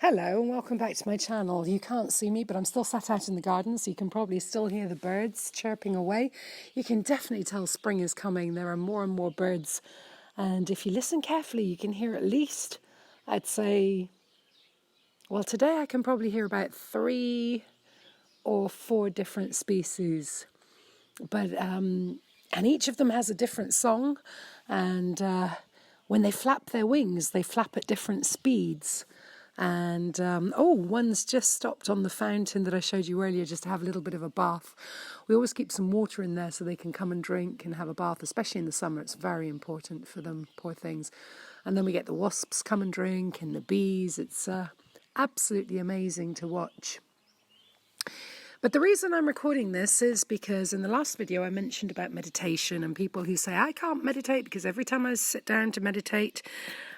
Hello and welcome back to my channel. You can't see me, but I'm still sat out in the garden, so you can probably still hear the birds chirping away. You can definitely tell spring is coming. There are more and more birds, and if you listen carefully, you can hear at least, I'd say, well, today I can probably hear about 3 or 4 different species, but and each of them has a different song, and when they flap their wings, they flap at different speeds. And one's just stopped on the fountain that I showed you earlier just to have a little bit of a bath. We always keep some water in there so they can come and drink and have a bath, especially in the summer. It's very important for them, poor things. And then we get the wasps come and drink and the bees. It's absolutely amazing to watch. But the reason I'm recording this is because in the last video I mentioned about meditation and people who say, I can't meditate because every time I sit down to meditate,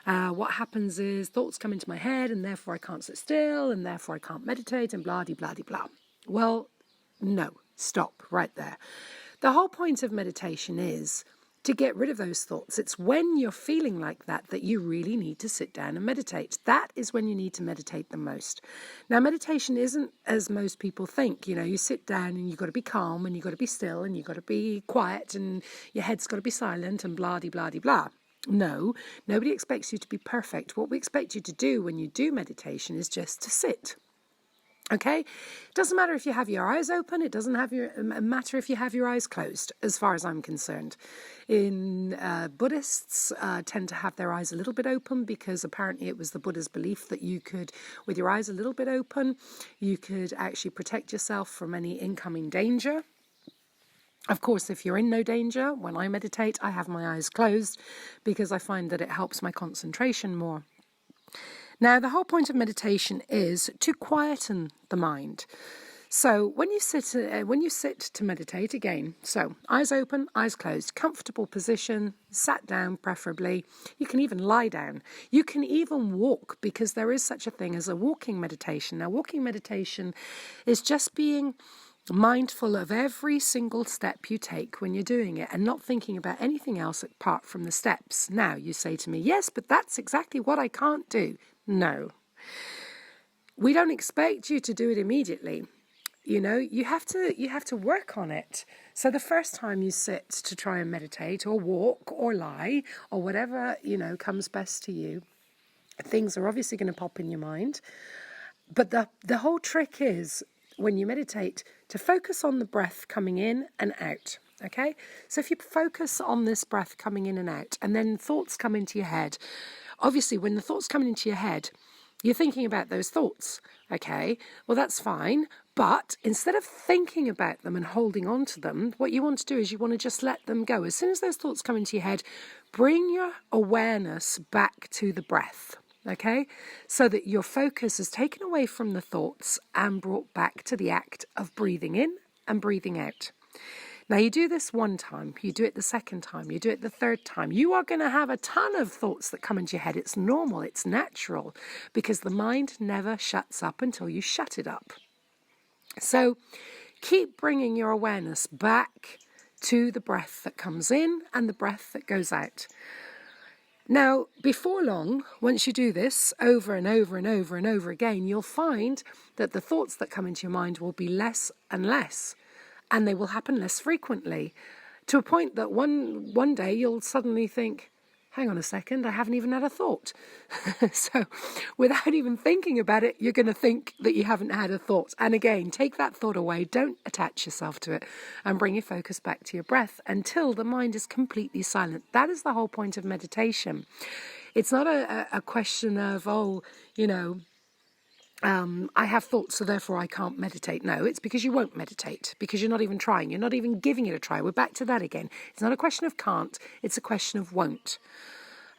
what happens is thoughts come into my head and therefore I can't sit still and therefore I can't meditate and blah-de-blah-de-blah. Well, no, stop right there. The whole point of meditation is to get rid of those thoughts. It's when you're feeling like that you really need to sit down and meditate. That is when you need to meditate the most. Now, meditation isn't as most people think. You know, you sit down and you've got to be calm and you've got to be still and you've got to be quiet and your head's got to be silent and blah-de-blah-de-blah. No, nobody expects you to be perfect. What we expect you to do when you do meditation is just to sit. Okay, it doesn't matter if you have your eyes open. It doesn't matter if you have your eyes closed, as far as I'm concerned. Buddhists tend to have their eyes a little bit open because apparently it was the Buddha's belief that you could, with your eyes a little bit open, you could actually protect yourself from any incoming danger. Of course, if you're in no danger, when I meditate, I have my eyes closed because I find that it helps my concentration more. Now, the whole point of meditation is to quieten the mind. So when you sit to meditate, again, so eyes open, eyes closed, comfortable position, sat down preferably. You can even lie down. You can even walk because there is such a thing as a walking meditation. Now, walking meditation is just being mindful of every single step you take when you're doing it and not thinking about anything else apart from the steps. Now, you say to me, yes, but that's exactly what I can't do. No. We don't expect you to do it immediately. You know, you have to work on it. So the first time you sit to try and meditate or walk or lie or whatever, comes best to you, things are obviously going to pop in your mind. But the whole trick is, when you meditate, to focus on the breath coming in and out, okay? So if you focus on this breath coming in and out, and then thoughts come into your head, obviously when the thoughts come into your head, you're thinking about those thoughts, okay? Well, that's fine, but instead of thinking about them and holding on to them, what you want to do is you want to just let them go. As soon as those thoughts come into your head, bring your awareness back to the breath. Okay, so that your focus is taken away from the thoughts and brought back to the act of breathing in and breathing out. Now, you do this one time, you do it the second time, you do it the third time. You are going to have a ton of thoughts that come into your head. It's normal, it's natural, because the mind never shuts up until you shut it up. So keep bringing your awareness back to the breath that comes in and the breath that goes out. Now, before long, once you do this over and over and over and over again, you'll find that the thoughts that come into your mind will be less and less, and they will happen less frequently, to a point that one day you'll suddenly think, hang on a second, I haven't even had a thought. So without even thinking about it, you're going to think that you haven't had a thought. And again, take that thought away, don't attach yourself to it, and bring your focus back to your breath until the mind is completely silent. That is the whole point of meditation. It's not a question of, I have thoughts, so therefore I can't meditate. No, it's because you won't meditate, because you're not even trying. You're not even giving it a try. We're back to that again. It's not a question of can't, it's a question of won't.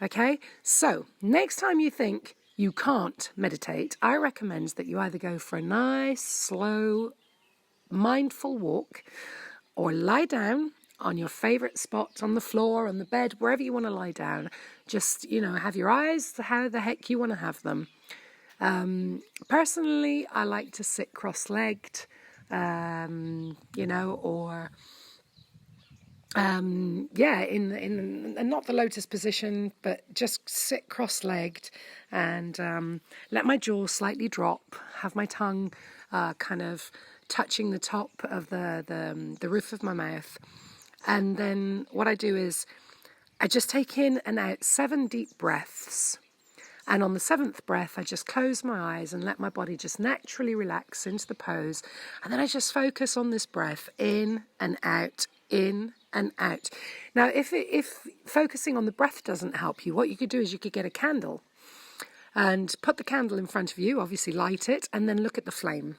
Okay, so next time you think you can't meditate, I recommend that you either go for a nice, slow, mindful walk, or lie down on your favourite spot, on the floor, on the bed, wherever you want to lie down. Just, have your eyes how the heck you want to have them. Personally, I like to sit cross-legged, or yeah, in not the lotus position, but just sit cross-legged and let my jaw slightly drop, have my tongue kind of touching the top of the roof of my mouth. And then what I do is I just take in and out 7 deep breaths. And on the 7th breath, I just close my eyes and let my body just naturally relax into the pose. And then I just focus on this breath, in and out, in and out. Now, if focusing on the breath doesn't help you, what you could do is you could get a candle and put the candle in front of you, obviously light it, and then look at the flame.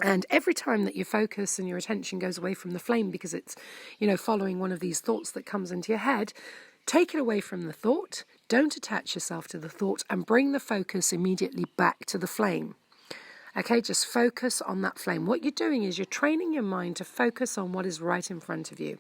And every time that your focus and your attention goes away from the flame because it's, following one of these thoughts that comes into your head, take it away from the thought, don't attach yourself to the thought, and bring the focus immediately back to the flame. Okay, just focus on that flame. What you're doing is you're training your mind to focus on what is right in front of you.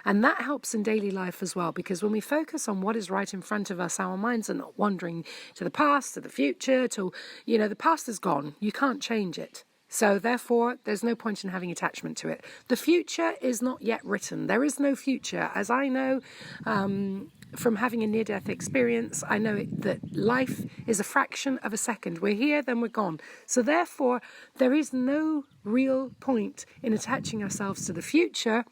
And that helps in daily life as well, because when we focus on what is right in front of us, our minds are not wandering to the past, to the future, the past is gone. You can't change it. So therefore, there's no point in having attachment to it. The future is not yet written. There is no future. As I know from having a near-death experience, I know that life is a fraction of a second. We're here, then we're gone. So therefore, there is no real point in attaching ourselves to the future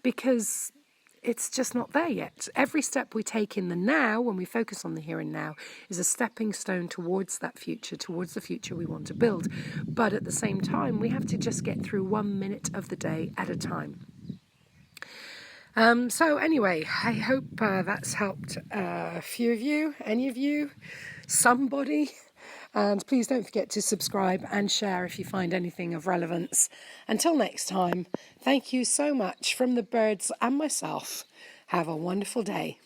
because it's just not there yet. Every step we take in the now, when we focus on the here and now, is a stepping stone towards that future, towards the future we want to build. But at the same time, we have to just get through 1 minute of the day at a time. So anyway, I hope that's helped a few of you, any of you, somebody. And please don't forget to subscribe and share if you find anything of relevance. Until next time, thank you so much from the birds and myself. Have a wonderful day.